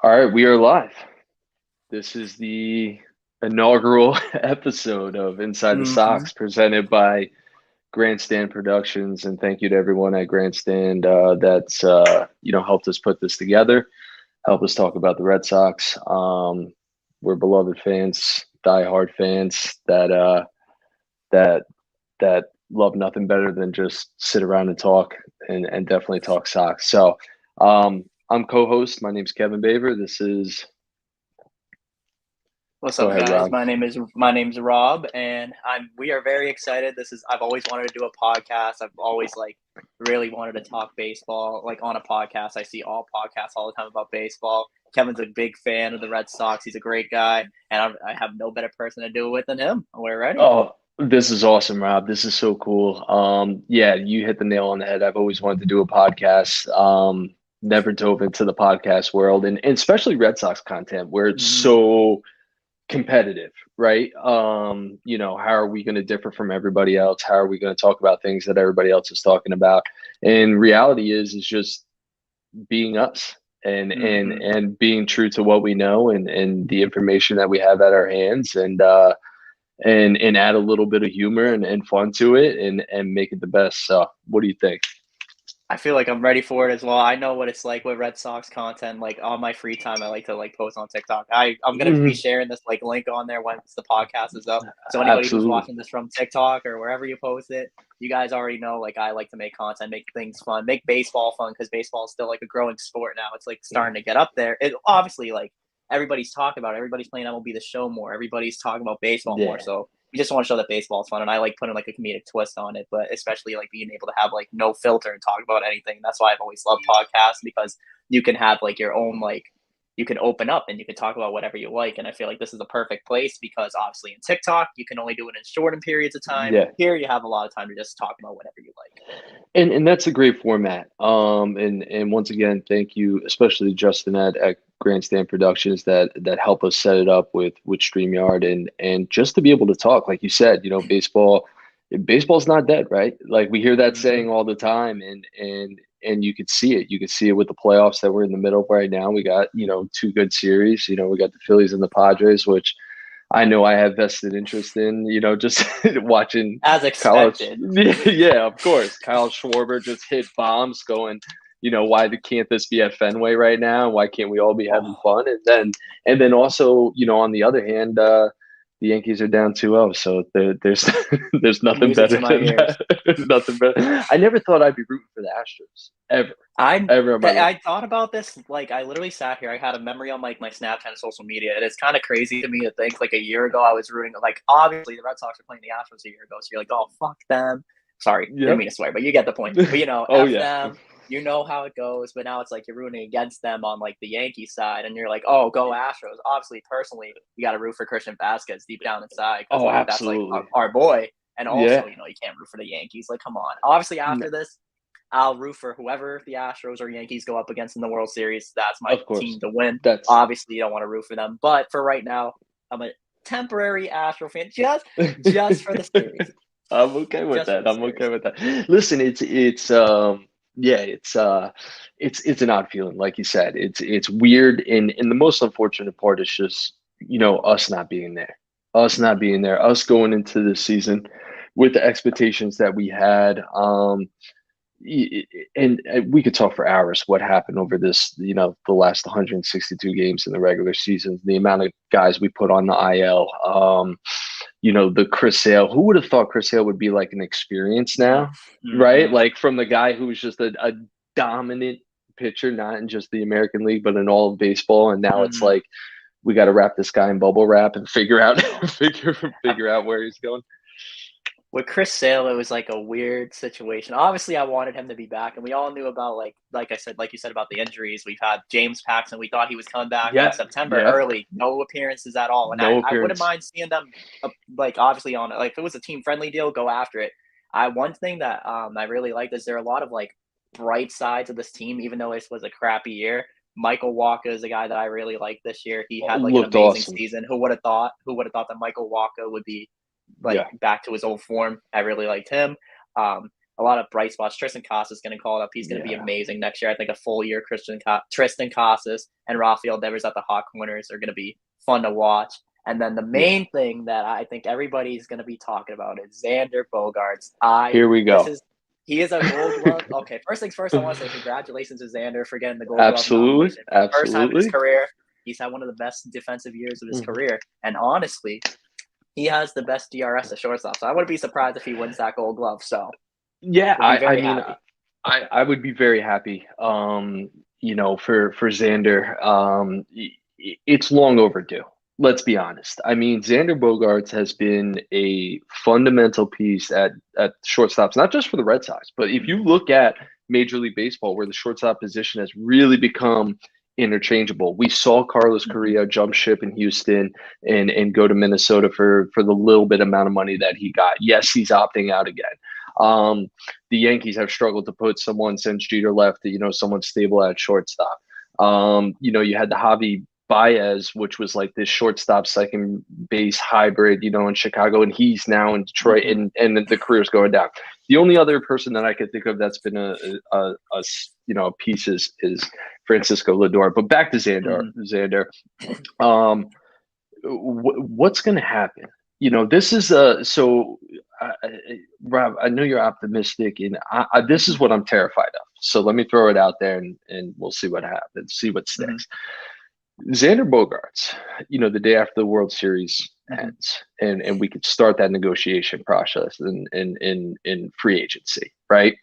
All right, we are live. This is the inaugural episode of Inside the hmm Sox presented by Grandstand Productions. And thank you to everyone at Grandstand that's helped us put this together, help us talk about the Red Sox. We're beloved fans, diehard fans that that love nothing better than just sit around and talk and definitely talk Sox. So I'm co-host. My name's Kevin Baver. This is What's Go up, ahead, guys? Rob. My name's Rob, and we are very excited. I've always wanted to do a podcast. I've always really wanted to talk baseball on a podcast. I see all podcasts all the time about baseball. Kevin's a big fan of the Red Sox. He's a great guy, and I have no better person to do it with than him. We're ready. Oh, this is awesome, Rob. This is so cool. Yeah, you hit the nail on the head. I've always wanted to do a podcast. Never dove into the podcast world and especially Red Sox content where it's hmm so competitive, right? How are we going to differ from everybody else? How are we going to talk about things that everybody else is talking about? And reality is just being us hmm and being true to what we know and the information that we have at our hands and add a little bit of humor and fun to it and make it the best. So what do you think? I feel like I'm ready for it as well. I know what it's like with Red Sox content. Like on my free time, I like to post on TikTok. I'm gonna be Mhm. sharing this link on there once the podcast is up. So anybody who's Absolutely. watching this from TikTok or wherever you post it, you guys already know I like to make content, make things fun, make baseball fun because baseball is still a growing sport now. It's starting to get up there. It obviously everybody's talking about it. Everybody's playing MLB the Show more. Everybody's talking about baseball more. Yeah. So we just want to show that baseball is fun, and I like putting a comedic twist on it, but especially being able to have no filter and talk about anything. That's why I've always loved podcasts because you can have your own you can open up and you can talk about whatever you like. And I feel like this is a perfect place because obviously in TikTok you can only do it in shortened periods of time. Yeah. Here you have a lot of time to just talk about whatever you like. And that's a great format. And once again, thank you, especially Justin at Grandstand Productions that help us set it up with StreamYard and just to be able to talk, like you said, baseball's not dead, right? Like we hear that Mm-hmm. saying all the time and you could see it. You could see it with the playoffs that we're in the middle of right now. We got, two good series. We got the Phillies and the Padres, which I know I have vested interest in, just watching As Kyle. expected. Yeah, of course. Kyle Schwarber just hit bombs going, why can't this be at Fenway right now? Why can't we all be having Oh, fun? And then also, on the other hand, the Yankees are down 2-0, so there's there's nothing music better to my than ears. that. Nothing better. I never thought I'd be rooting for the Astros ever, I ever in my life. I thought about this. I literally sat here. I had a memory on my Snapchat and social media, and it's kind of crazy to me to think a year ago I was rooting. Obviously the Red Sox were playing the Astros a year ago, so you're like, oh fuck them. Sorry, didn't Yep. mean to swear, but you get the point. But Oh f yeah. them. You know how it goes. But now it's you're rooting against them on the Yankee side, and you're like, oh, go Astros. Obviously, personally, you got to root for Christian Vasquez deep down inside because Oh, that's absolutely. our boy. And also, Yeah. you can't root for the Yankees. Come on. Obviously, after this, I'll root for whoever the Astros or Yankees go up against in the World Series. That's my Of course. team to win. That's Obviously, you don't want to root for them, but for right now, I'm a temporary Astro fan just for the series, I'm okay with just for that. the I'm okay series. with that. Listen, it's yeah, it's an odd feeling, like you said. It's weird and the most unfortunate part is just, us not being there. Us not being there, us going into the season with the expectations that we had. And we could talk for hours what happened over this, the last 162 games in the regular season, the amount of guys we put on the IL, the Chris Sale. Who would have thought Chris Sale would be like an experience now, right? Mm-hmm. Like from the guy who was just a dominant pitcher, not in just the American League, but in all of baseball. And now it's Mm-hmm. like we got to wrap this guy in bubble wrap and figure out Oh, figure out where he's going. with Chris Sale, it was a weird situation. Obviously, I wanted him to be back, and we all knew about like I said, like you said about the injuries. We've had James Paxton. We thought he was coming back Yeah, September yeah, early, no appearances at all. And no I wouldn't appearance. mind seeing them obviously on if it was a team friendly deal, go after it. One thing that I really liked is there are a lot of bright sides of this team, even though this was a crappy year. Michael Walker is a guy that I really like this year. He had an Looked amazing awesome. season. Who would have thought? Who would have thought that Michael Walker would be Yeah. back to his old form. I really liked him. a lot of bright spots. Tristan Casas is going to call it up. He's going to be Yeah. amazing next year. I think a full year Tristan Casas and Rafael Devers at the hot corners are going to be fun to watch. And then the Yeah. main thing that I think everybody's going to be talking about is Xander Bogaerts. Here we go. He is a Gold Glove. Okay, first things first, I want to say congratulations to Xander for getting the Gold Glove Absolutely. nomination. For the first time in his Absolutely. career, he's had one of the best defensive years of his career. And honestly, he has the best DRS at shortstop. So I wouldn't be surprised if he wins that Gold Glove. So Yeah, we'll be very mean, happy. I would be very happy. For Xander, it's long overdue. Let's be honest. I mean, Xander Bogaerts has been a fundamental piece at shortstops, not just for the Red Sox, but if you look at Major League Baseball, where the shortstop position has really become interchangeable. We saw Carlos Correa jump ship in Houston and go to Minnesota for the little bit amount of money that he got. Yes, he's opting out again. The Yankees have struggled to put someone since Jeter left, someone stable at shortstop. You had the Javi Baez, which was like this shortstop second base hybrid, in Chicago, and he's now in Detroit, and the career's going down. The only other person that I could think of that's been a piece is Francisco Lindor. But back to Xander. What's going to happen? This is Rob, I know you're optimistic, and this is what I'm terrified of. So let me throw it out there, and we'll see what happens, see what sticks. Xander Bogaerts, the day after the World Series ends, and we could start that negotiation process in free agency, right?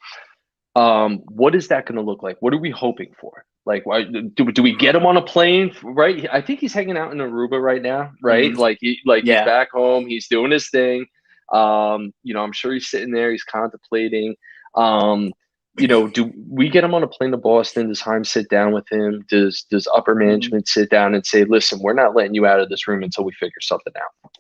What is that going to look like? What are we hoping for? Like, why do we get him on a plane? Right? I think he's hanging out in Aruba right now, right? He's back home. He's doing his thing. I'm sure he's sitting there. He's contemplating. Do we get him on a plane to Boston? Does Heim sit down with him? Does upper management sit down and say, "Listen, we're not letting you out of this room until we figure something out"?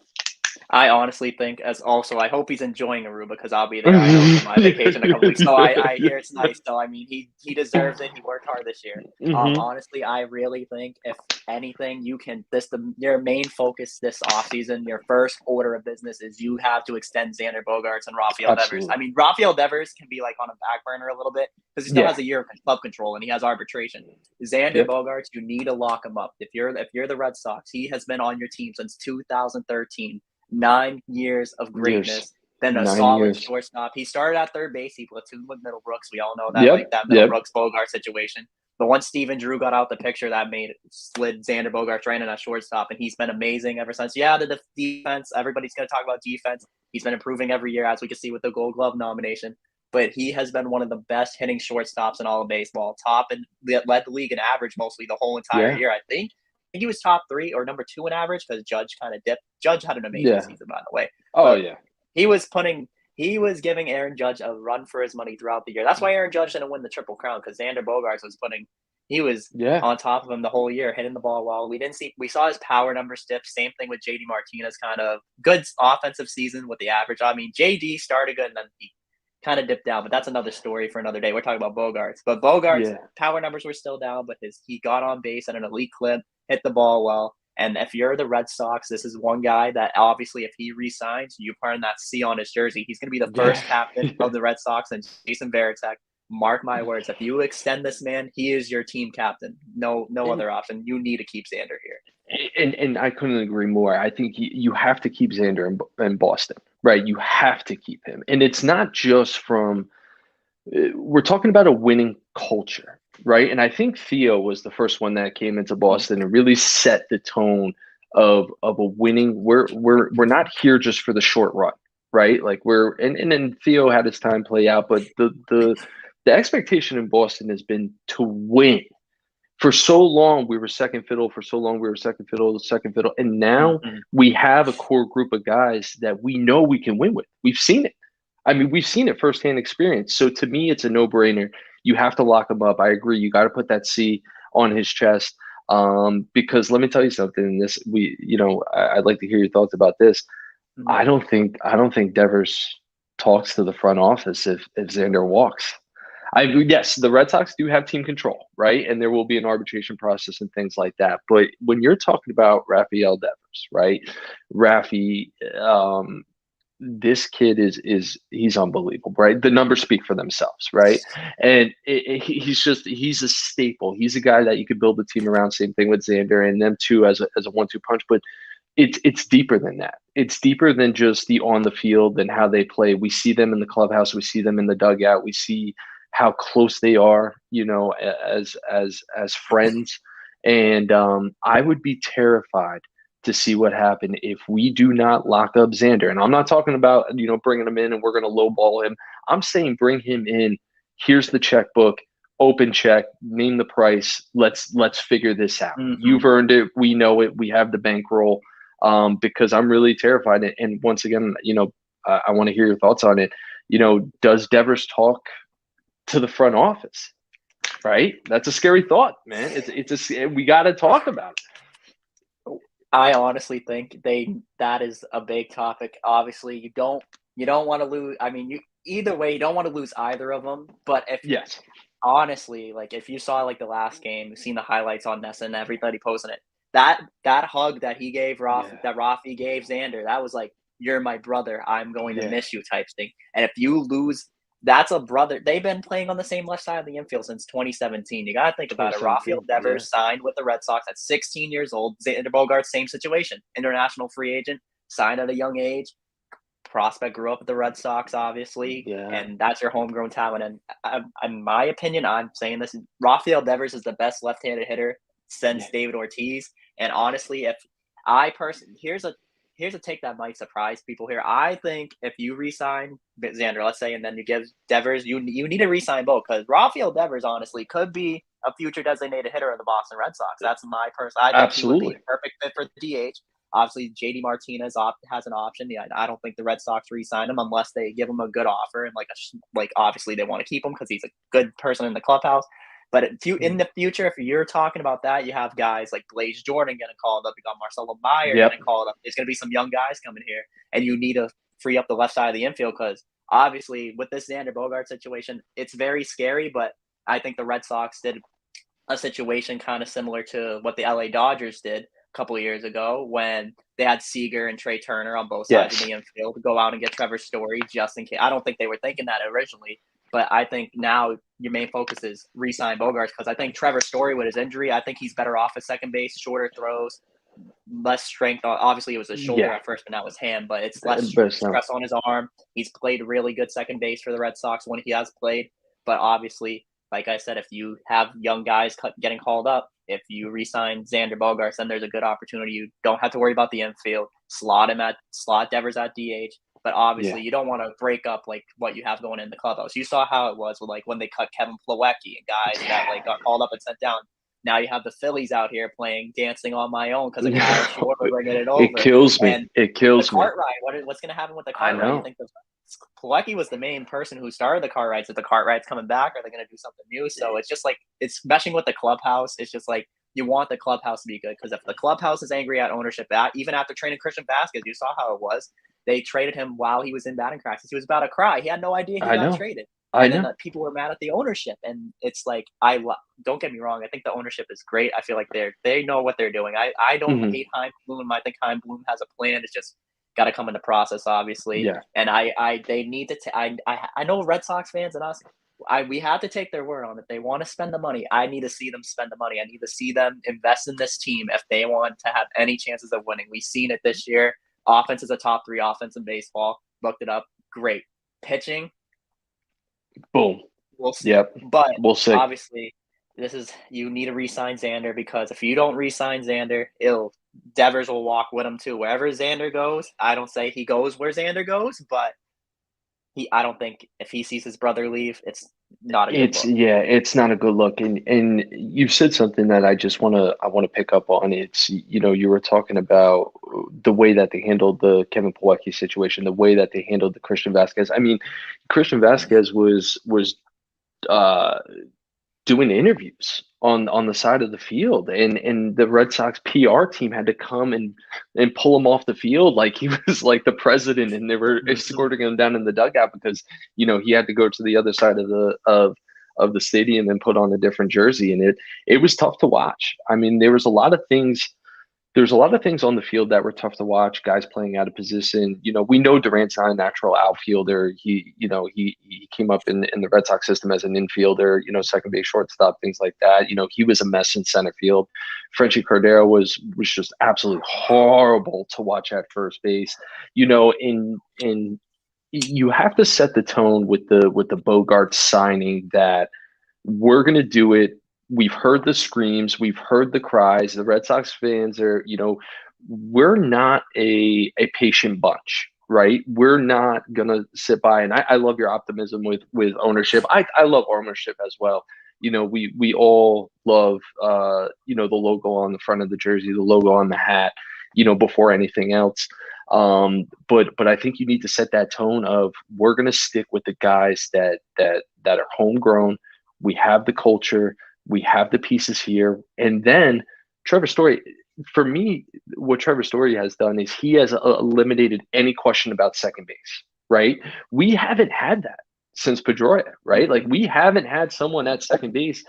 I honestly think, I hope he's enjoying Aruba because I'll be there. I know for my vacation in a couple weeks. So I hear it's nice. So I mean, he deserves it. He worked hard this year. Honestly, I really think if anything, your main focus this offseason, your first order of business is you have to extend Xander Bogaerts and Rafael Devers. I mean, Rafael Devers can be like on a back burner a little bit because he still has a year of club control and he has arbitration. Xander Bogaerts, you need to lock him up. If you're the Red Sox, he has been on your team since 2013. 9 years of greatness, then a solid shortstop. He started at third base. He platooned with Middlebrooks. We all know that, that Middlebrooks Bogart situation. But once Steven Drew got out the picture, that slid Xander Bogaerts right in at shortstop, and he's been amazing ever since. Yeah, the defense. Everybody's going to talk about defense. He's been improving every year, as we can see with the Gold Glove nomination. But he has been one of the best hitting shortstops in all of baseball. Top and led the league in average mostly the whole entire year, I think he was top 3 or number 2 in average because Judge kind of dipped. Judge had an amazing season, by the way. He was giving Aaron Judge a run for his money throughout the year. That's why Aaron Judge didn't win the Triple Crown because Xander Bogaerts was on top of him the whole year, hitting the ball well. We saw his power numbers dip. Same thing with JD Martinez, kind of good offensive season with the average. I mean, JD started good and then he kind of dipped down, but that's another story for another day. We're talking about Bogaerts, but Bogaerts' power numbers were still down, but he got on base at an elite clip, hit the ball well. And if you're the Red Sox, this is one guy that obviously, if he resigns, you put in that C on his jersey. He's going to be the first captain of the Red Sox, and Jason Varitek. Mark my words. If you extend this man, he is your team captain. No other option. You need to keep Xander here. And I couldn't agree more. I think you have to keep Xander in Boston, right? You have to keep him. And it's not just from we're talking about a winning culture, right? And I think Theo was the first one that came into Boston and really set the tone of a winning. We're not here just for the short run, right? Like and then Theo had his time play out, but the expectation in Boston has been to win. For so long, we were second fiddle. For so long, we were second fiddle. And now we have a core group of guys that we know we can win with. We've seen it. I mean, we've seen it firsthand experience. So to me, it's a no-brainer. You have to lock him up. I agree. You got to put that C on his chest. Because let me tell you something. I'd like to hear your thoughts about this. I don't think Devers talks to the front office if Xander walks. Yes, the Red Sox do have team control, right? And there will be an arbitration process and things like that. But when you're talking about Rafael Devers, right? Rafi, this kid is he's unbelievable, right? The numbers speak for themselves, right? And he's a staple. He's a guy that you could build a team around. Same thing with Xander and them two as a 1-2 punch. But it's deeper than that. It's deeper than just the on the field and how they play. We see them in the clubhouse. We see them in the dugout. We see how close they are, as friends. And I would be terrified to see what happened if we do not lock up Xander. And I'm not talking about bringing him in and we're going to lowball him. I'm saying bring him in. Here's the checkbook. Open check. Name the price. Let's figure this out. Mm-hmm. You've earned it. We know it. We have the bankroll. Because I'm really terrified. And once again, I want to hear your thoughts on it. Does Devers talk to the front office? Right? That's a scary thought, man. We got to talk about it. I honestly think that is a big topic. Obviously, you don't want to lose. I mean, either way, you don't want to lose either of them. But Yes, honestly, like if you saw like the last game, you've seen the highlights on Nessa and everybody posting it. That hug that he gave that Rafi gave Xander, that was like, you're my brother, I'm going to miss you type thing. And if you lose, that's a brother. They've been playing on the same left side of the infield since 2017. You got to think about it. Rafael Devers signed with the Red Sox at 16 years old. Xander Bogaerts, same situation. International free agent, signed at a young age. Prospect grew up with the Red Sox, obviously, and that's your homegrown talent. And in my opinion, I'm saying this, Rafael Devers is the best left-handed hitter since David Ortiz. And honestly, if I personally, here's a take that might surprise people here. I think if you re-sign Xander, let's say, and then you give Devers, you need to re-sign both, because Rafael Devers honestly could be a future designated hitter of the Boston Red Sox. That's my person. I think he would be a perfect fit for the DH. Obviously, JD Martinez has an option. Yeah, I don't think the Red Sox re-sign him unless they give him a good offer, and like obviously they want to keep him because he's a good person in the clubhouse. But in the future, if you're talking about that, you have guys like Blaze Jordan getting called up. You got Marcelo Meyer getting called up. There's going to be some young guys coming here, and you need to free up the left side of the infield, because obviously with this Xander Bogaerts situation, it's very scary. But I think the Red Sox did a situation kind of similar to what the LA Dodgers did a couple of years ago when they had Seager and Trey Turner on both sides of the infield to go out and get Trevor Story just in case. I don't think they were thinking that originally. But I think now your main focus is re-sign Bogaerts, because I think Trevor Story, with his injury, I think he's better off at second base, shorter throws, less strength. Obviously, it was his shoulder at first, but now his hand. But it's less stress on his arm. He's played really good second base for the Red Sox when he has played. But obviously, like I said, if you have young guys getting called up, if you re-sign Xander Bogaerts, then there's a good opportunity. You don't have to worry about the infield. Slot Devers at DH. But obviously, you don't want to break up like what you have going in the clubhouse. You saw how it was with like when they cut Kevin Plawecki and guys that like got called up and sent down. Now you have the Phillies out here playing "Dancing on My Own" because of Kyle Schwarber bringing it over. It kills me. And it kills the cart ride. What's going to happen with the cart ride? You think Plawecki was the main person who started the cart rides. If the cart ride's coming back, are they going to do something new? So it's just like it's meshing with the clubhouse. It's just like you want the clubhouse to be good, because if the clubhouse is angry at ownership, even after trading Christian Vasquez, you saw how it was. They traded him while he was in batting practice. He was about to cry. He had no idea he got traded. And then people were mad at the ownership. And it's like, don't get me wrong. I think the ownership is great. I feel like they know what they're doing. I don't hate Chaim Bloom. I think Chaim Bloom has a plan. It's just got to come into process, obviously. Yeah. And they need to. I know Red Sox fans and us. We have to take their word on it. They want to spend the money. I need to see them spend the money. I need to see them invest in this team if they want to have any chances of winning. We've seen it this year. Offense is a top 3 offense in baseball. Looked it up. Great. Pitching. Boom. We'll see. Yep. But we'll see. Obviously, you need to re-sign Xander, because if you don't re-sign Xander, Devers will walk with him too. Wherever Xander goes, I don't say he goes where Xander goes, but I don't think if he sees his brother leave, it's not a good look. It's not a good look. And you said something that I want to pick up on. It's, you were talking about the way that they handled the Kevin Plawecki situation, the way that they handled the Christian Vasquez. I mean, Christian Vasquez was doing interviews on the side of the field, and the Red Sox PR team had to come and pull him off the field like he was like the president, and they were escorting him down in the dugout because he had to go to the other side of the stadium and put on a different jersey, and it was tough to watch. I mean, there was a lot of things there's a lot of things on the field that were tough to watch, guys playing out of position. We know Durant's not a natural outfielder. He came up in the Red Sox system as an infielder, second base, shortstop, things like that. He was a mess in center field. Frenchie Cordero was just absolutely horrible to watch at first base. In you have to set the tone with the Bogart signing that we're going to do it. We've heard the screams, we've heard the cries. The Red Sox fans are, we're not a patient bunch, right? We're not going to sit by. And I love your optimism with ownership. I love ownership as well. We all love, the logo on the front of the jersey, the logo on the hat, before anything else. But I think you need to set that tone of we're going to stick with the guys that are homegrown. We have the culture, we have the pieces here, and then Trevor Story. For me, what Trevor Story has done is he has eliminated any question about second base. Right? We haven't had that since Pedroia, right? Like we haven't had someone at second base.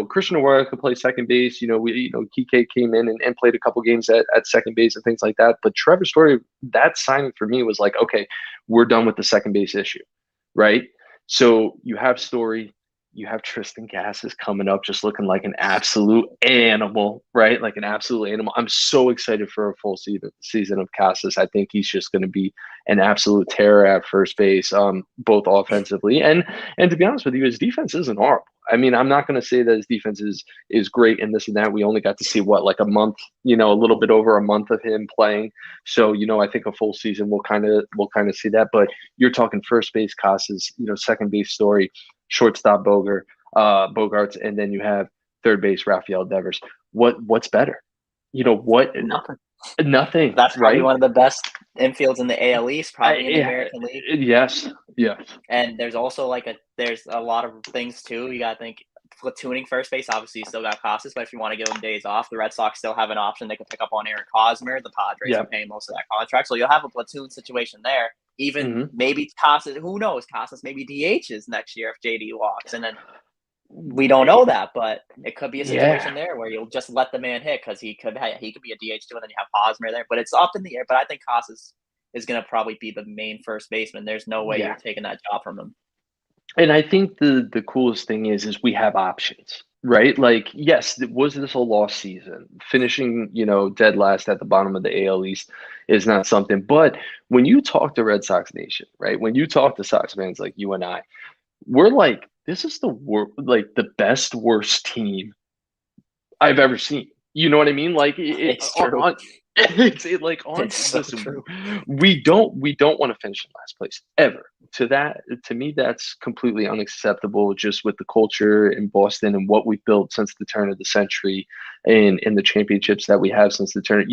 Christian Arroyo could play second base. Kike came in and played a couple games at second base and things like that. But Trevor Story, that signing for me was like, okay, we're done with the second base issue, right? So you have Story, you have Tristan Cassis coming up, just looking like an absolute animal, right? Like an absolute animal. I'm so excited for a full season of Cassis. I think he's just going to be an absolute terror at first base, both offensively and to be honest with you, his defense isn't horrible. I mean, I'm not going to say that his defense is great and this and that. We only got to see like a month, a little bit over a month of him playing. So, I think a full season we'll kind of see that. But you're talking first base Cassis, second base Story, shortstop Bogarts, and then you have third base Rafael Devers. What's better? What? Nothing. That's probably right? one of the best infields in the AL East, probably in the American League. Yes. And there's also there's a lot of things too. You got to think platooning first base. Obviously, you still got Casas, but if you want to give him days off, the Red Sox still have an option. They can pick up on Eric Hosmer. The Padres are paying most of that contract, so you'll have a platoon situation there. Even maybe Casas, who knows? Casas maybe DHs next year if JD walks, and then we don't know that, but it could be a situation there where you'll just let the man hit because he could be a DH too, and then you have Hosmer there. But it's up in the air. But I think Casas is going to probably be the main first baseman. There's no way you're taking that job from him. And I think the coolest thing is we have options, right? Like, yes, was this a lost season? Finishing, dead last at the bottom of the AL East is not something. But when you talk to Red Sox Nation, right? When you talk to Sox fans like you and I, we're like, this is the best worst team I've ever seen. You know what I mean? Like it's true. True. We don't want to finish in last place ever. To me, that's completely unacceptable. Just with the culture in Boston and what we've built since the turn of the century, and the championships that we have since the turn.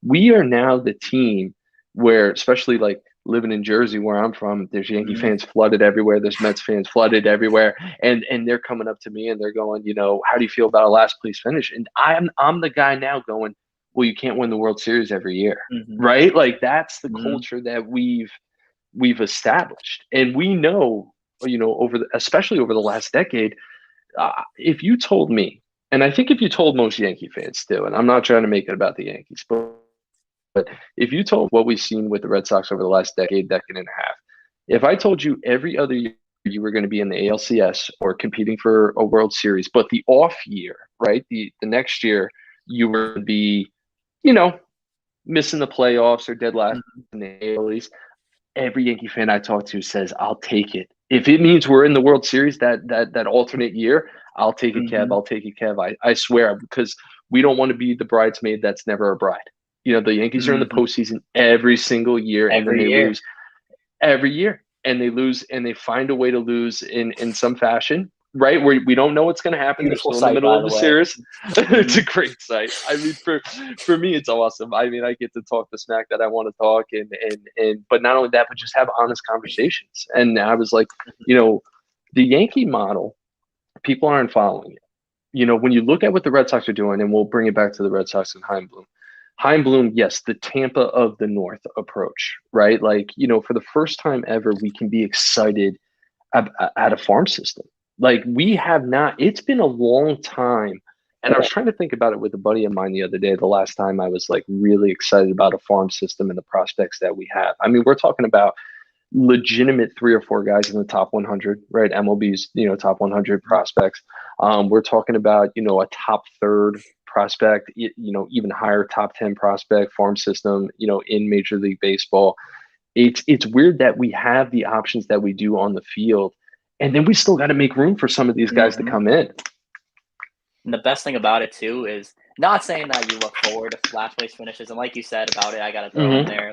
We are now the team where, especially like living in Jersey, where I'm from, there's Yankee fans flooded everywhere. There's Mets fans flooded everywhere, and they're coming up to me and they're going, how do you feel about a last place finish? And I'm the guy now going, well, you can't win the World Series every year, right? Like that's the culture that we've established, and we know, especially over the last decade, if you told me, and I think if you told most Yankee fans too, and I'm not trying to make it about the Yankees, but if you told what we've seen with the Red Sox over the last decade and a half, if I told you every other year you were going to be in the ALCS or competing for a World Series, but the off year, right, the next year you were going to be, missing the playoffs or dead last in the AL East, every Yankee fan I talk to says, I'll take it. If it means we're in the World Series that alternate year, I'll take it, Kev. I'll take it, Kev. I swear, because we don't want to be the bridesmaid that's never a bride. The Yankees are in the postseason every single year, and then they lose every year, and they lose, and they find a way to lose in some fashion, right? Where we don't know what's going to happen. They're still in the middle of the series. It's a great sight. I mean, for me, it's awesome. I mean, I get to talk the smack that I want to talk, and but not only that, but just have honest conversations. And I was like, the Yankee model, people aren't following it. When you look at what the Red Sox are doing, and we'll bring it back to the Red Sox and Chaim Bloom, yes, the Tampa of the North approach, right? Like, for the first time ever, we can be excited at a farm system. Like we have not, it's been a long time And I was trying to think about it with a buddy of mine the other day, the last time I was like really excited about a farm system and the prospects that we have. I mean, we're talking about legitimate 3 or 4 guys in the top 100, right? MLB's, top 100 prospects. We're talking about, a top third prospect, even higher top 10 prospect farm system, in Major League Baseball. It's weird that we have the options that we do on the field, and then we still got to make room for some of these guys to come in. And the best thing about it too is not saying that you look forward to last place finishes, and like you said about it, I gotta throw in there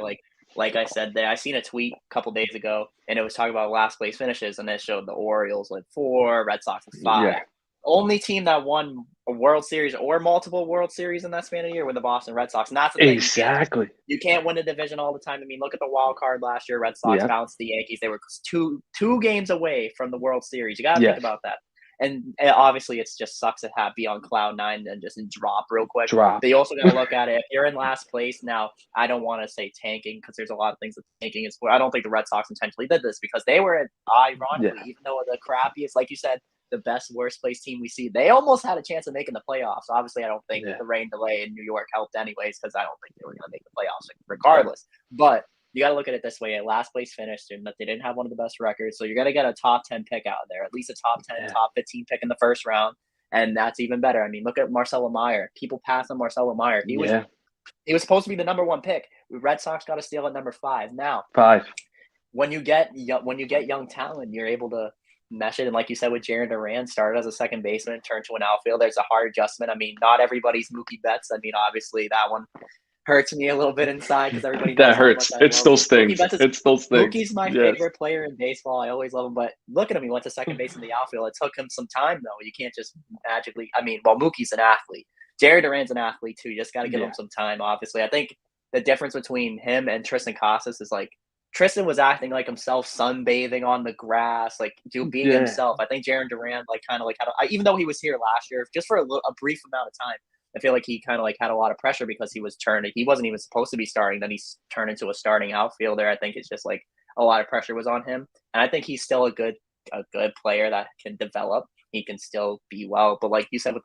like I said there, I seen a tweet a couple days ago, and it was talking about last place finishes, and it showed the Orioles with 4, Red Sox with 5. Yeah. Only team that won a World Series or multiple World Series in that span of year were the Boston Red Sox. And that's the thing. Exactly. You can't win a division all the time. I mean, look at the wild card last year. Red Sox bounced the Yankees. They were two games away from the World Series. You got to think about that. And obviously, it just sucks to be on cloud 9 and just drop real quick. But you also got to look at it. If you're in last place now, I don't want to say tanking because there's a lot of things that tanking is for. I don't think the Red Sox intentionally did this because they were, ironically, even though the crappiest, like you said, the best worst place team we see, they almost had a chance of making the playoffs. Obviously, I don't think the rain delay in New York helped anyways because I don't think they were going to make the playoffs regardless. But you got to look at it this way. A last place finished and that they didn't have one of the best records. So you're going to get a top 10 pick out there, at least a top 10, top 15 pick in the first round. And that's even better. I mean, look at Marcelo Meyer. People pass on Marcelo Meyer. He was supposed to be the number 1 pick. Red Sox got to steal at number 5. Now, 5. When you get young talent, you're able to mesh it. And like you said, with Jaron Duran, started as a second baseman, turned to an outfielder. There's a hard adjustment. I mean, not everybody's Mookie Betts. I mean, obviously that one hurts me a little bit inside because everybody knows that hurts. It still stings. It still stings. Mookie's my favorite player in baseball. I always love him, but look at him. He went to second base in the outfield. It took him some time, though. You can't just magically. I mean, Mookie's an athlete. Jared Duran's an athlete too. You just got to give him some time. Obviously, I think the difference between him and Tristan Casas is like Tristan was acting like himself, sunbathing on the grass, like being himself. I think Jaron Duran kind of had, even though he was here last year, just for a brief amount of time. I feel like he kind of had a lot of pressure because he wasn't even supposed to be starting. Then he's turned into a starting outfielder. I think it's just like a lot of pressure was on him. And I think he's still a good player that can develop. He can still be well. But like you said,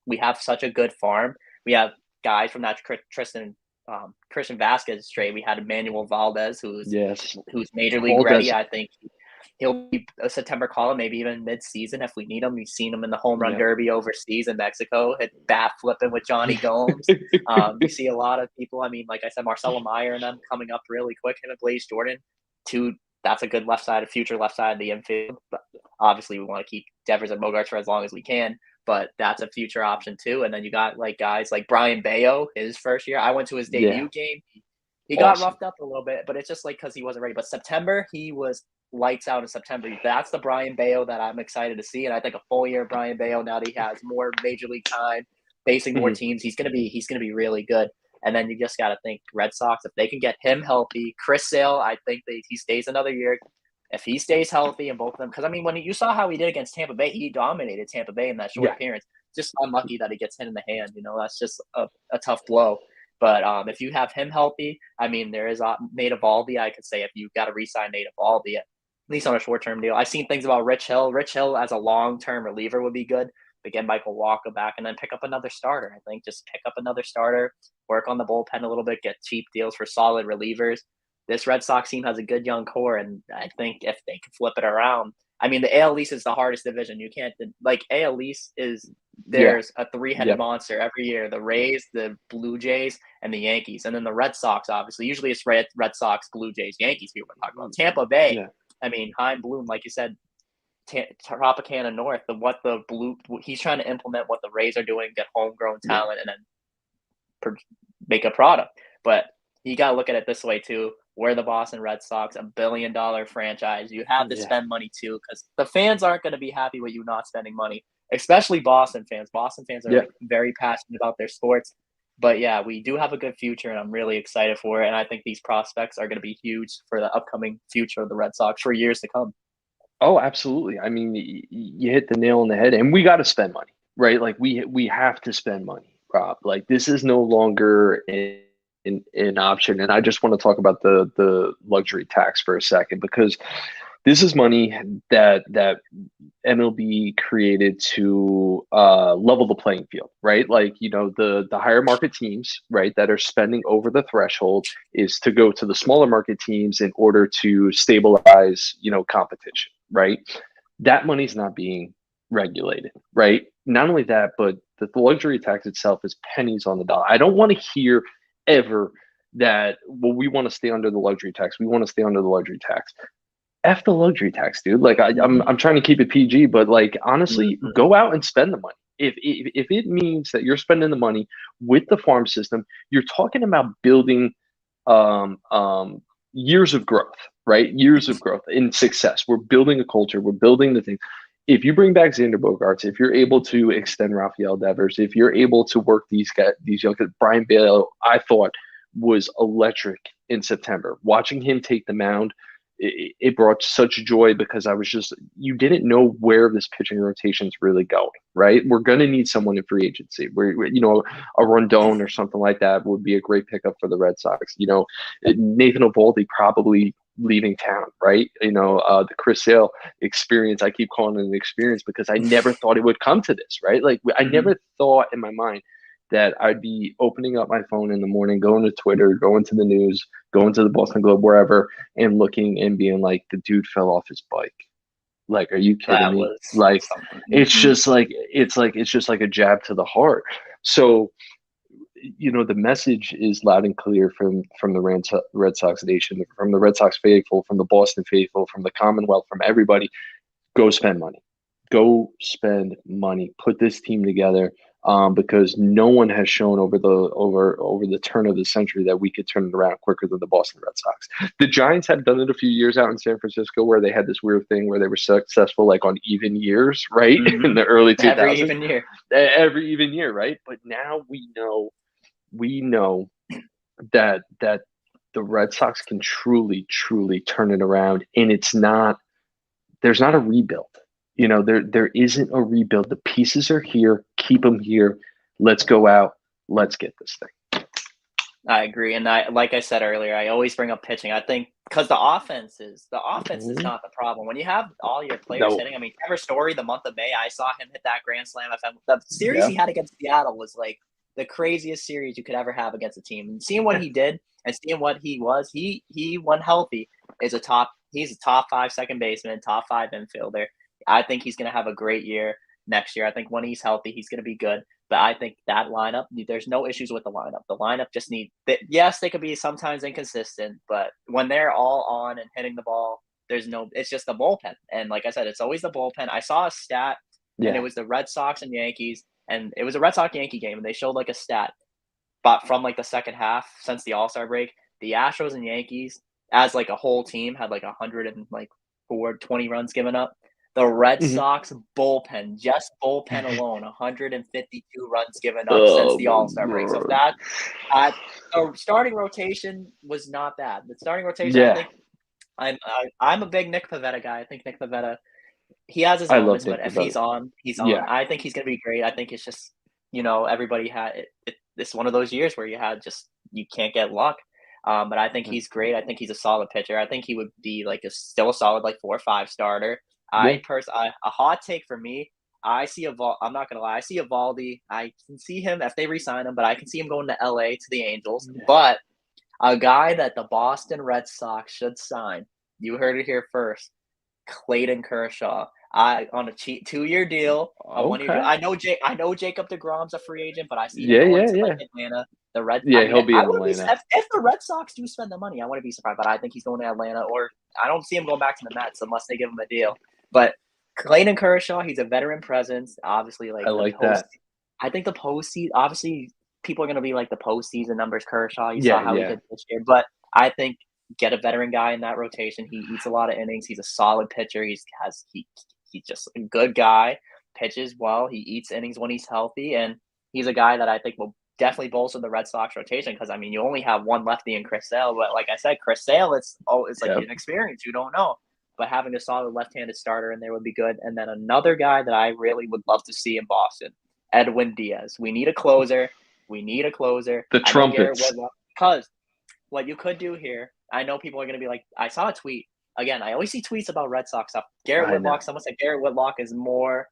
we have such a good farm. We have guys from that Christian Vasquez trade. We had Emmanuel Valdez, who's major league ready. I think he'll be a September call, maybe even mid-season if we need him. We've seen him in the home run derby overseas in Mexico, hit bat flipping with Johnny Gomes. We see a lot of people. I mean, like I said, Marcelo Meyer and them coming up really quick. Him and Blaze Jordan, that's a good future left side of the infield. But obviously, we want to keep Devers and Bogarts for as long as we can. But that's a future option too. And then you got like guys like Brian Bayo, his first year. I went to his debut game. He got roughed up a little bit, but it's just like because he wasn't ready. But September, he was lights out in September. That's the Brian Bayo that I'm excited to see. And I think a full year of Brian Bayo, now that he has more major league time, facing more teams, he's gonna be really good. And then you just got to think Red Sox, if they can get him healthy. Chris Sale, I think he stays another year. If he stays healthy and both of them, because I mean, when you saw how he did against Tampa Bay, he dominated Tampa Bay in that short appearance. Just unlucky that he gets hit in the hand. That's just a tough blow. But if you have him healthy, I mean, there is Nate Eovaldi. I could say if you got to re-sign Nate Eovaldi, at least on a short-term deal. I've seen things about Rich Hill. Rich Hill as a long-term reliever would be good. But get Michael Walker back and then pick up another starter. I think just pick up another starter, work on the bullpen a little bit, get cheap deals for solid relievers. This Red Sox team has a good young core, and I think if they can flip it around, I mean, the AL East is the hardest division. You can't AL East is there's a 3-headed monster every year: the Rays, the Blue Jays, and the Yankees, and then the Red Sox. Obviously, usually it's Red Sox, Blue Jays, Yankees. People are talking about Tampa Bay. Yeah. I mean, Chaim Bloom, like you said, Tropicana North. He's trying to implement what the Rays are doing, get homegrown talent, and then make a product. But you got to look at it this way too. We're the Boston Red Sox, $1 billion franchise. You have to spend money too, because the fans aren't going to be happy with you not spending money, especially Boston fans. Boston fans are very passionate about their sports. But yeah, we do have a good future, and I'm really excited for it. And I think these prospects are going to be huge for the upcoming future of the Red Sox for years to come. Oh, absolutely. I mean, you hit the nail on the head, and we got to spend money, right? Like we have to spend money, Rob. Like this is no longer an option. And I just want to talk about the luxury tax for a second, because This is money that MLB created to level the playing field, right? Like, the higher market teams, right, that are spending over the threshold is to go to the smaller market teams in order to stabilize, competition, right? That money's not being regulated, right? Not only that, but the luxury tax itself is pennies on the dollar. I don't want to hear ever that, well, we want to stay under the luxury tax. We want to stay under the luxury tax. F the luxury tax, dude. Like I'm trying to keep it PG, but like honestly, Mhm. go out and spend the money. If it means that you're spending the money with the farm system, you're talking about building years of growth, right? Years of growth in success. We're building a culture. We're building the thing. If you bring back Xander Bogaerts, if you're able to extend Rafael Devers, if you're able to work these guys, these young kids, Brian Bale, I thought was electric in September. Watching him take the mound, it brought such joy because you didn't know where this pitching rotation is really going, right? We're going to need someone in free agency. A Rondon or something like that would be a great pickup for the Red Sox. Nathan Eovaldi probably leaving town, right? The Chris Sale experience, I keep calling it an experience because I never thought it would come to this, right? Like I Mhm. never thought in my mind that I'd be opening up my phone in the morning, going to Twitter, going to the news, going to the Boston Globe, wherever, and looking and being like, the dude fell off his bike. Like, are you kidding That me? was Like, something. it's Mhm. just like it's just like a jab to the heart. So, the message is loud and clear from the Red Sox nation, from the Red Sox faithful, from the Boston faithful, from the Commonwealth, from everybody. Go spend money. Go spend money. Put this team together, because no one has shown over the turn of the century that we could turn it around quicker than the Boston Red Sox. The Giants have done it a few years out in San Francisco, where they had this weird thing where they were successful like on even years, right, in Mhm. the early Every 2000s, even year. every even year, right. But now we know that the Red Sox can truly, truly turn it around, and there's not a rebuild. There isn't a rebuild. The pieces are here. Keep them here. Let's go out. Let's get this thing. I agree, and like I said earlier, I always bring up pitching. I think because the offense is Mhm. not the problem. When you have all your players No. hitting, I mean, Trevor Story, the month of May, I saw him hit that grand slam. The series Yeah. he had against Seattle was like the craziest series you could ever have against a team. And seeing what he did and seeing what he was, when healthy he's a top five second baseman, top five infielder. I think he's going to have a great year next year. I think when he's healthy, he's going to be good. But I think that lineup, there's no issues with the lineup. The lineup just yes, they could be sometimes inconsistent, but when they're all on and hitting the ball, it's just the bullpen. And like I said, it's always the bullpen. I saw a stat, and it Yeah. was the Red Sox and Yankees, and it was a Red Sox Yankee game, and they showed like a stat, but from like the second half since the All Star break, the Astros and Yankees as like a whole team had like 100 and like 20 runs given up. The Red Mhm. Sox bullpen, just bullpen alone, 152 runs given up since Oh the my All Star break. So god. that uh, the starting rotation was not bad. The starting rotation, I Yeah. think I'm a big Nick Pivetta guy. I think Nick Pivetta, he has his I love moments, but Nick if Pivetta. he's on, he's on. Yeah. I think he's gonna be great. I think it's just everybody had it's one of those years where you can't get luck. But I think Mhm. he's great. I think he's a solid pitcher. I think he would be like still a solid like 4 or 5 starter. Yeah. A hot take for me. I'm not gonna lie. I see Evaldi. I can see him if they resign him, but I can see him going to LA to the Angels. Yeah. But a guy that the Boston Red Sox should sign. You heard it here first. Clayton Kershaw. I on a 2-year deal, a 1-year deal. Okay. I know Jacob DeGrom's a free agent, but I see him Yeah. going Yeah. to like Yeah. Atlanta. The Red. I Yeah. mean, He'll be I in wouldn't be Atlanta. if the Red Sox do spend the money. I wouldn't be surprised, but I think he's going to Atlanta, or I don't see him going back to the Mets unless they give him a deal. But Clayton Kershaw, he's a veteran presence. Obviously, I like the like post. that. I think the postseason. Obviously, people are going to be like the postseason numbers. Kershaw. You Yeah. saw how he Yeah. did this year, but I think get a veteran guy in that rotation. He eats a lot of innings. He's a solid pitcher. He's just a good guy. Pitches well. He eats innings when he's healthy, and he's a guy that I think will definitely bolster the Red Sox rotation because I mean you only have one lefty in Chris Sale, but like I said, Chris Sale it's like Yep. an experience. You don't know. But having a solid left-handed starter in there would be good. And then another guy that I really would love to see in Boston, Edwin Diaz. We need a closer. We need a closer. The I know Garrett trumpets. Whitlock because what you could do here, I know people are going to be like, I saw a tweet. again, I always see tweets about Red Sox stuff. Garrett I know. Whitlock, someone said Garrett Whitlock is more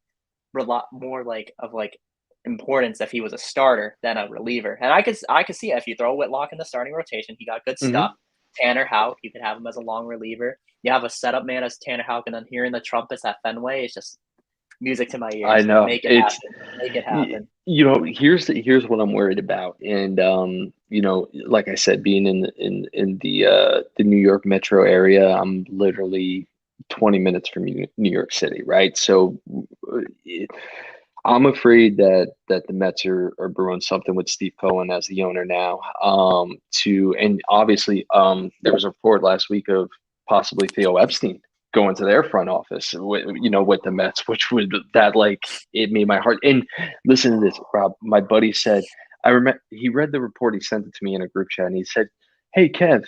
like of like importance if he was a starter than a reliever. And I could see it. If you throw Whitlock in the starting rotation, he got good stuff. Hmm. Tanner Houck, you could have him as a long reliever. You have a setup man as Tanner Houck, and then hearing the trumpets at Fenway is just music to my I ears. know. Make it It's happen. Make it happen. here's what I'm worried about. And like I said, being in the New York metro area, I'm literally 20 minutes from New York City, right? So I'm afraid that the Mets are brewing something with Steve Cohen as the owner now. And obviously, there was a report last week of possibly Theo Epstein going to their front office, with the Mets, which would that like it made my heart. And listen to this, Rob. My buddy said, I remember he read the report. He sent it to me in a group chat, and he said, "Hey Kev,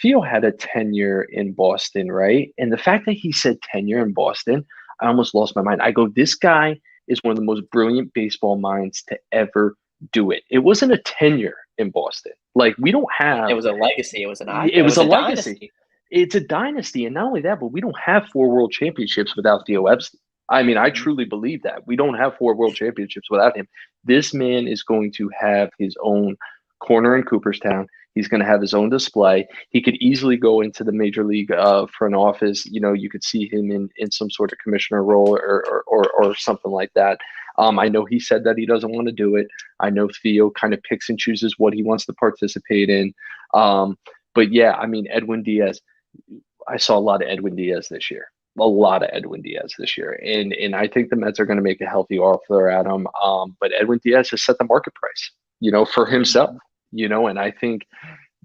Theo had a tenure in Boston, right? And the fact that he said tenure in Boston, I almost lost my mind. I go, this guy." Is one of the most brilliant baseball minds to ever do it. It wasn't a tenure in Boston. Like we don't It have was a legacy. it It was was a a legacy. dynasty. It's a dynasty, and not only that, but we don't have four world championships without Theo Epstein. I mean, I Mm-hmm. truly believe that we don't have four world championships without him. This man is going to have his own corner in Cooperstown. He's going to have his own display. He could easily go into the major league front office. You could see him in some sort of commissioner role or something like that. I know he said that he doesn't want to do it. I know Theo kind of picks and chooses what he wants to participate in. But yeah, I mean, Edwin Diaz, I saw a lot of Edwin Diaz this year. A lot of Edwin Diaz this year, and I think the Mets are going to make a healthy offer at him. But Edwin Diaz has set the market price, for himself. Mm-hmm. And I think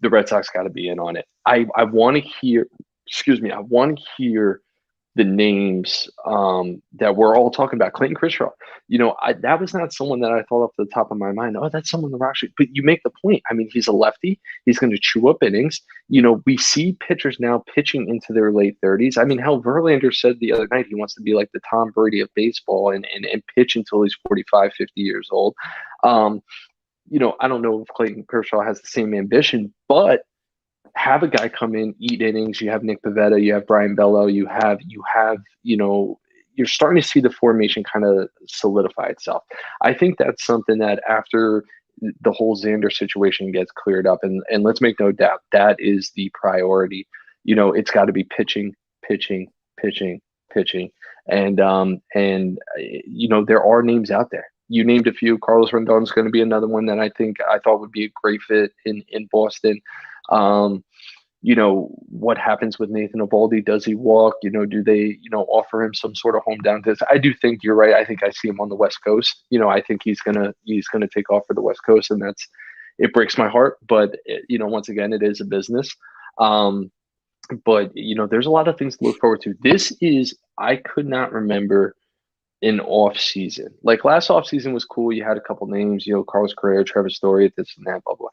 the Red Sox got to be in on it. I want to hear, excuse me, I want to hear the names that we're all talking about. Clayton Kershaw, that was not someone that I thought off the top of my mind. Oh, that's someone that actually, but you make the point. I mean, he's a lefty. He's going to chew up innings. We see pitchers now pitching into their late 30s. I mean, hell, Verlander said the other night he wants to be like the Tom Brady of baseball and pitch until he's 45, 50 years old. Um, I don't know if Clayton Kershaw has the same ambition, but have a guy come in, eat innings. You have Nick Pivetta, you have Brian Bello, you're starting to see the formation kind of solidify itself. I think that's something that after the whole Xander situation gets cleared up, and let's make no doubt, that is the priority. It's got to be pitching, pitching, pitching, pitching, and there are names out there. You named a few. Carlos Rendon is going to be another one that I thought would be a great fit in Boston. Um, what happens with Nathan Eovaldi? Does he walk? Do they, offer him some sort of home down test? I do think you're right. I think I see him on the West Coast. I think he's gonna take off for the West Coast, and it breaks my heart. But once again, it is a business. Um, but there's a lot of things to look forward to. I could not remember an off season. Like last off season was cool. You had a couple names, Carlos Correa, Trevor Story, this and that, blah blah.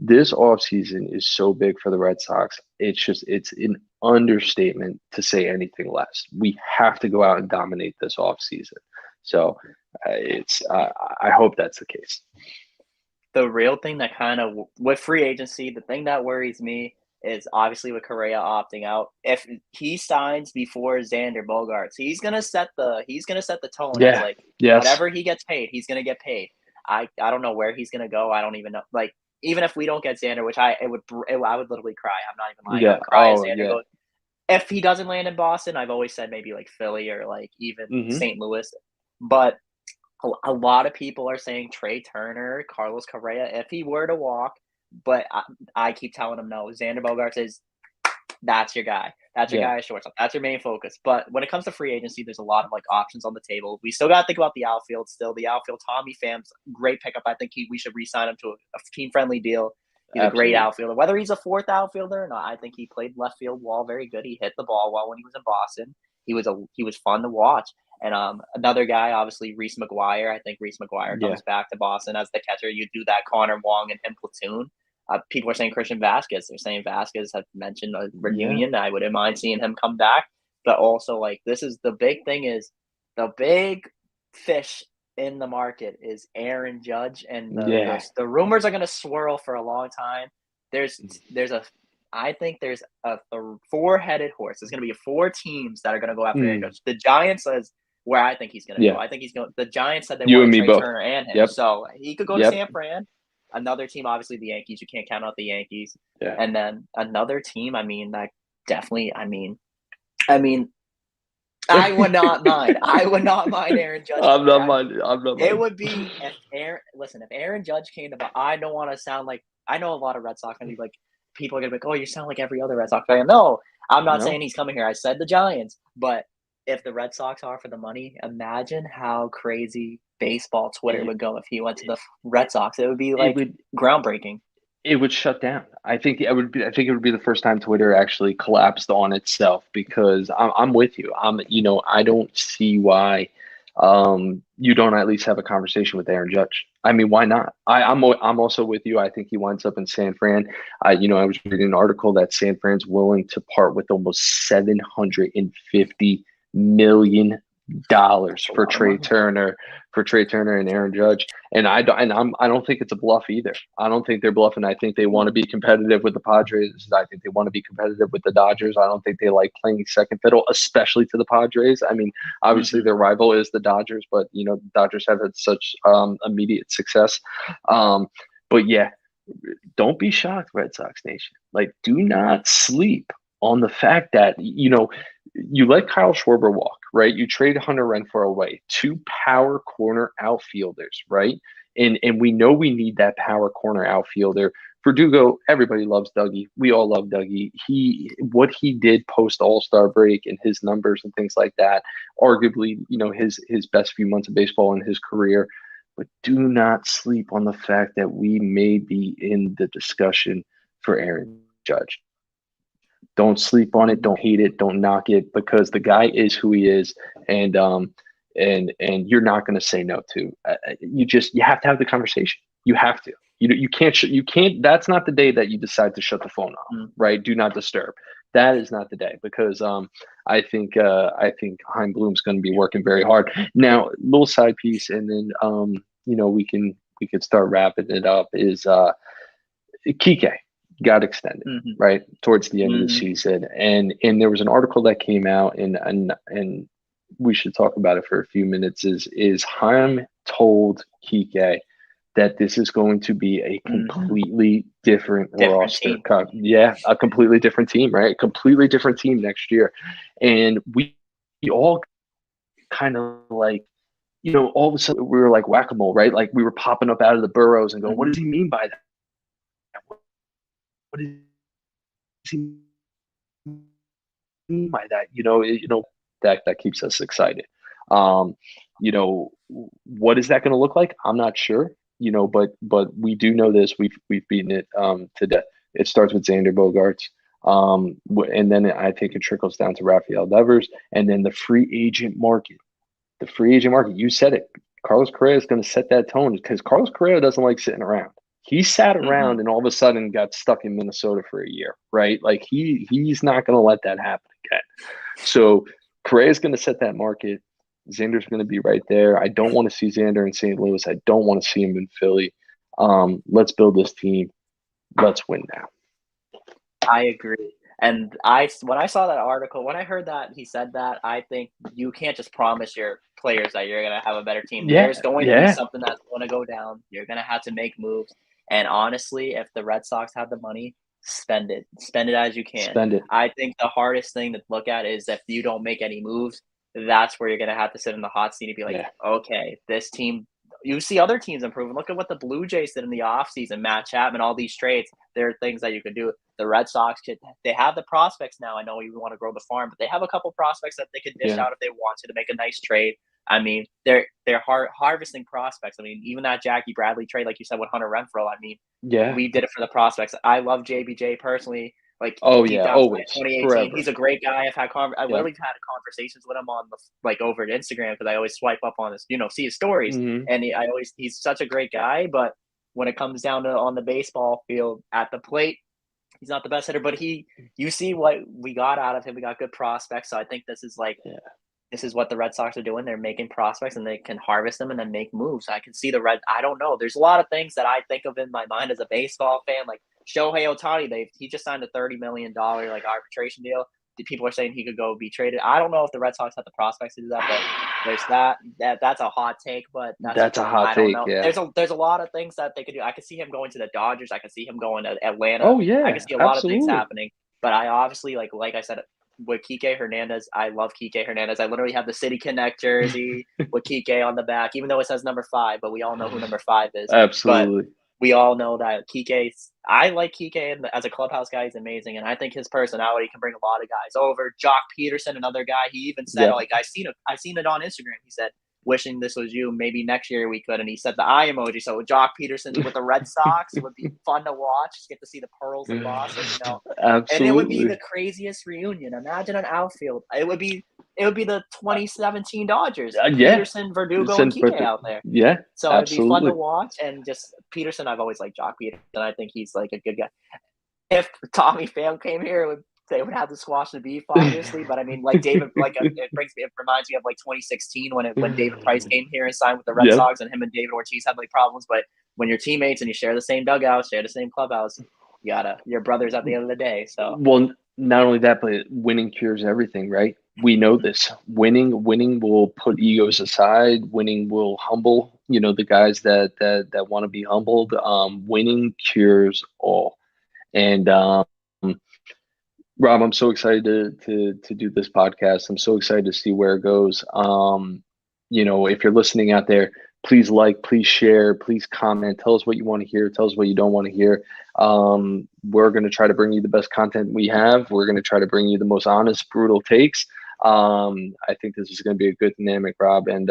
This offseason is so big for the Red Sox. It's an understatement to say anything less. We have to go out and dominate this offseason. So I hope that's the case. The real thing that kind of with free agency, the thing that worries me is obviously with Correa opting out. If he signs before Xander Bogaerts, he's gonna set the tone as Yeah. like Yes. whatever he gets paid, he's gonna get paid. I don't know where he's gonna go. I don't even know. Like even if we don't get Xander, which I would literally cry. I'm not even lying. I Yeah. would cry if Oh Xander yeah. goes. If he doesn't land in Boston, I've always said maybe like Philly or like even Hmm. St. Louis. But a lot of people are saying Trey Turner, Carlos Correa, if he were to walk. But I keep telling him no. Xander Bogaerts is that's your guy. That's your Yeah. guy at shortstop. That's your main focus. But when it comes to free agency, there's a lot of like options on the table. We still got to think about the outfield. Still, the outfield. Tommy Pham's great pickup. I think we should re-sign him to a team-friendly deal. He's a great Absolutely. outfielder. Whether he's a fourth outfielder or not, I think he played left field wall very good. He hit the ball well when he was in Boston. He was fun to watch. And another guy, obviously Reese McGuire. I think Reese McGuire Yeah. comes back to Boston as the catcher. You do that Connor Wong and him platoon. People are saying Christian Vasquez. They're saying Vasquez had mentioned a Yeah. reunion. I wouldn't mind seeing him come back. But also, like, this is the big thing is the big fish in the market is Aaron Judge, and Yeah. the rumors are going to swirl for a long time. There's there's a I think there's a four-headed horse. There's going to be four teams that are going to go after Aaron Mm, Judge. The Giants is where I think he's going to go. yeah, I think he's going. The Giants said they you and wanted me Trey both. Turner and him, Yep, so he could go to yep, San Fran. Another team, obviously the Yankees. You can't count out the Yankees. yeah. And then another team. I mean, that definitely. I mean, I would not mind. I would not mind Aaron Judge I'm coming not here. minding. I'm not It minding. would be if Aaron. Listen, if Aaron Judge came to, I don't want to sound like I know a lot of Red Sox fans. Like people are gonna be like, "Oh, you sound like every other Red Sox fan." No, I'm not No, saying he's coming here. I said the Giants, but if the Red Sox offer the money, imagine how crazy baseball Twitter it, would go if he went to the Red Sox. It would be it like would groundbreaking. it would shut down. I think it would be the first time Twitter actually collapsed on itself because I'm with you. I don't see why you don't at least have a conversation with Aaron Judge. I mean, why not? I'm also with you. I think he winds up in San Fran. I was reading an article that San Fran's willing to part with almost $750 million That's a for lot of money. Trey Turner and Aaron Judge. And I don't think it's a bluff either. I don't think they're bluffing. I think they want to Mm-hmm. be competitive with the Padres. I think they want to be competitive with the Dodgers. I don't think they like playing second fiddle, especially to the Padres. I mean, obviously Mm-hmm. their rival is the Dodgers, but the Dodgers have had such immediate success. Um, but yeah, don't be shocked, Red Sox Nation. Like, do not sleep on the fact that you let Kyle Schwarber walk, right? You trade Hunter Renfroe away, two power corner outfielders, right? And we know we need that power corner outfielder. Verdugo, everybody loves Dougie. We all love Dougie. What he did post All-Star break and his numbers and things like that, arguably, his best few months of baseball in his career. But do not sleep on the fact that we may be in the discussion for Aaron Judge. Don't sleep on it. Mm-hmm. Don't hate it. Don't knock it because the guy is who he is, and and you're not going to say no to. You have to have the conversation. You have to. You can't. That's not the day that you decide to shut the phone off. Right? Do not disturb. That is not the day because I think Hein Bloom's going to be working very hard. Now, little side piece, and then we could start wrapping it up. Is Kike got extended Mm-hmm. right towards the end of the Mm-hmm. season, and there was an article that came out, and we should talk about it for a few minutes. Is Heim told Kike that this is going to be a Mm-hmm. completely different Different roster. team. Yeah, a completely different team, right? Completely different team next year, and we all kind of like all of a sudden we were like whack-a-mole, right? Like we were popping up out of the burrows and going, what Mm-hmm. does he mean by that? What does he mean by that? That keeps us excited. Um, what is that going to look like? I'm not sure. But we do know this. We've beaten it to death. It starts with Xander Bogaerts. And then I think it trickles down to Rafael Devers, and then the free agent market. The free agent market. You said it. Carlos Correa is going to set that tone because Carlos Correa doesn't like sitting around. He sat Mm-hmm. around and all of a sudden got stuck in Minnesota for a year, right? Like he's not going to let that happen again. So Correa is going to set that market. Xander's going to be right there. I don't want to see Xander in St. Louis. I don't want to see him in Philly. Let's build this team. Let's win now. I agree. And when I saw that article, when I heard that he said that, I think you can't just promise your players that you're going to have a better team. There's Yeah, going to be yeah, something that's going to go down. You're going to have to make moves. And honestly, if the Red Sox have the money, spend it. Spend it as you can. spend it. I think the hardest thing to look at is if you don't make any moves, that's where you're going to have to sit in the hot seat and be like, Yeah, okay, this team. You see other teams improving. Look at what the Blue Jays did in the offseason, Matt Chapman, all these trades. There are things that you could do. The Red Sox they have the prospects now. I know you want to grow the farm, but they have a couple prospects that they could dish yeah, out if they want to make a nice trade. I mean, they're harvesting prospects. I mean, even that Jackie Bradley trade, like you said, with Hunter Renfroe. I mean, yeah. we did it for the prospects. I love JBJ personally. Like Oh deep yeah, down inside always, 2018, forever. he's a great guy. I Yep. literally had conversations with him on the over at Instagram because I always swipe up on his, see his stories, Hmm. and he's such a great guy. But when it comes down to on the baseball field at the plate, he's not the best hitter. But you see what we got out of him. We got good prospects. So I think Yeah, this is what the Red Sox are doing. They're making prospects and they can harvest them and then make moves. I can see I don't know. There's a lot of things that I think of in my mind as a baseball fan. Like Shohei Ohtani, he just signed a $30 million like arbitration deal. People are saying he could go be traded. I don't know if the Red Sox have the prospects to do that, but there's that's a hot take, but That's a hot I don't take, know. yeah. There's a lot of things that they could do. I could see him going to the Dodgers. I could see him going to Atlanta. Oh, I yeah, could see a lot of things absolutely. happening. But I obviously like I said with Kike Hernandez, I love Kike Hernandez. I literally have the City Connect jersey with Kike on the back, even though it says number 5, but we all know who number 5 is. But Absolutely. we all know that I like Kike as a clubhouse guy. He's amazing, and I think his personality can bring a lot of guys over. Jock Peterson, another guy. He even said, Yeah. like, I seen it on Instagram. He said, "Wishing this was you. Maybe next year we could." And he said the eye emoji. So with Jock Peterson with the Red Sox, it would be fun to watch. Just get to see the Pearls in Boston, and it would be Absolutely. the craziest reunion. Imagine an outfield. It would be the 2017 Dodgers. Yeah. Peterson, Verdugo, and Kike out there. Yeah, So it'd be fun to absolutely. watch, and just Peterson, I've always liked Jock Peterson. I think he's like a good guy. If Tommy Pham came here, they would have to squash the beef, obviously. But I mean, like David, it reminds me of like 2016 when David Price came here and signed with the Red Yep. Sox, and him and David Ortiz had like problems. But when you're teammates and you share the same dugout, share the same clubhouse, you're brothers at the end of the day. So Well, not only that, but winning cures everything, right? We know this. Winning will put egos aside. Winning will humble, the guys that want to be humbled. Winning cures all. And Rob, I'm so excited to do this podcast. I'm so excited to see where it goes. If you're listening out there, please like, please share, please comment. Tell us what you want to hear. Tell us what you don't want to hear. We're going to try to bring you the best content we have. We're going to try to bring you the most honest, brutal takes. I think this is going to be a good dynamic, Rob, and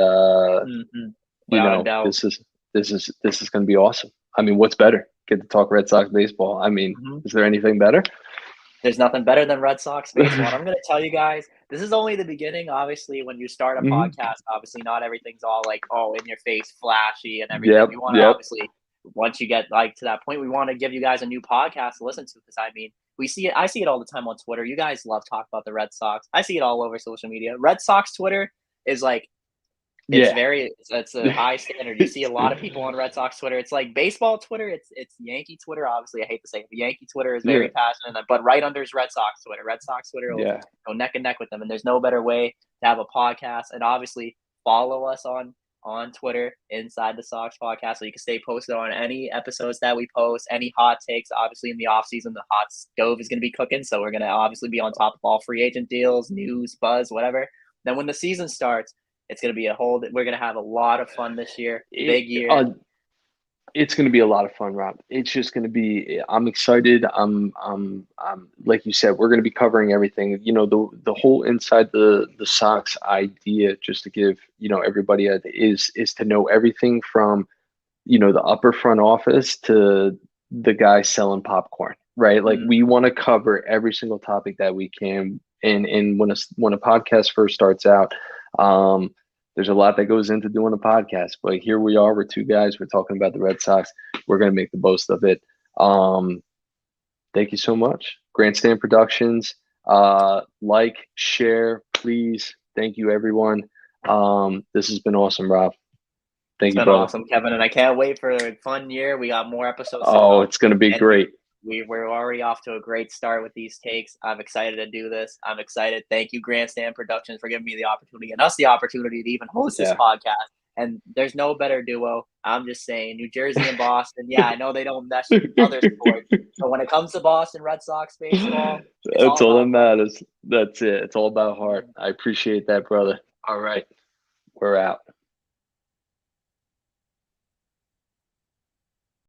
without a doubt. this is going to be awesome. I mean, what's better? Get to talk Red Sox baseball. I mean, is there anything better? There's nothing better than Red Sox baseball. And I'm going to tell you guys, this is only the beginning. Obviously, when you start a podcast, obviously not everything's all like, in your face, flashy and everything. Yep, we want to obviously, once you get like to that point, we want to give you guys a new podcast to listen to. Because I mean, I see it all the time on Twitter. You guys love talk about the Red Sox. I see it all over social media. Red Sox Twitter is like, it's a high standard. You see a lot of people on Red Sox Twitter. It's like baseball Twitter. It's Yankee Twitter. Obviously, I hate to say it. The Yankee Twitter is very passionate, but right under is Red Sox Twitter. Red Sox Twitter will go neck and neck with them. And there's no better way to have a podcast. And obviously, follow us on Twitter, Inside the Sox Podcast, so you can stay posted on any episodes that we post, any hot takes. Obviously, in the off season, the hot stove is going to be cooking, so we're going to obviously be on top of all free agent deals, news, buzz, whatever. Then when the season starts, it's going to be we're going to have a lot of fun this year. Big year. It's going to be a lot of fun, Rob. It's just going to be, I'm excited. I'm like you said, we're going to be covering everything, the whole Inside the Sox idea, just to give, everybody is to know everything from, the upper front office to the guy selling popcorn, right? Like we want to cover every single topic that we can. And when a podcast first starts out, there's a lot that goes into doing a podcast, but here we are. We're two guys. We're talking about the Red Sox. We're going to make the most of it. Thank you so much. Grandstand Productions. Like, share, please. Thank you, everyone. This has been awesome, Rob. Thank you, brother. It's been awesome, Kevin, and I can't wait for a fun year. We got more episodes. Oh, it's going to be great. We're already off to a great start with these takes. I'm excited to do this. I'm excited. Thank you, Grandstand Productions, for giving me the opportunity and us the opportunity to even host this podcast. And there's no better duo. I'm just saying, New Jersey and Boston. Yeah, I know they don't mesh in other sports, but when it comes to Boston Red Sox baseball, that's all that matters. That's it. It's all about heart. I appreciate that, brother. All right, we're out.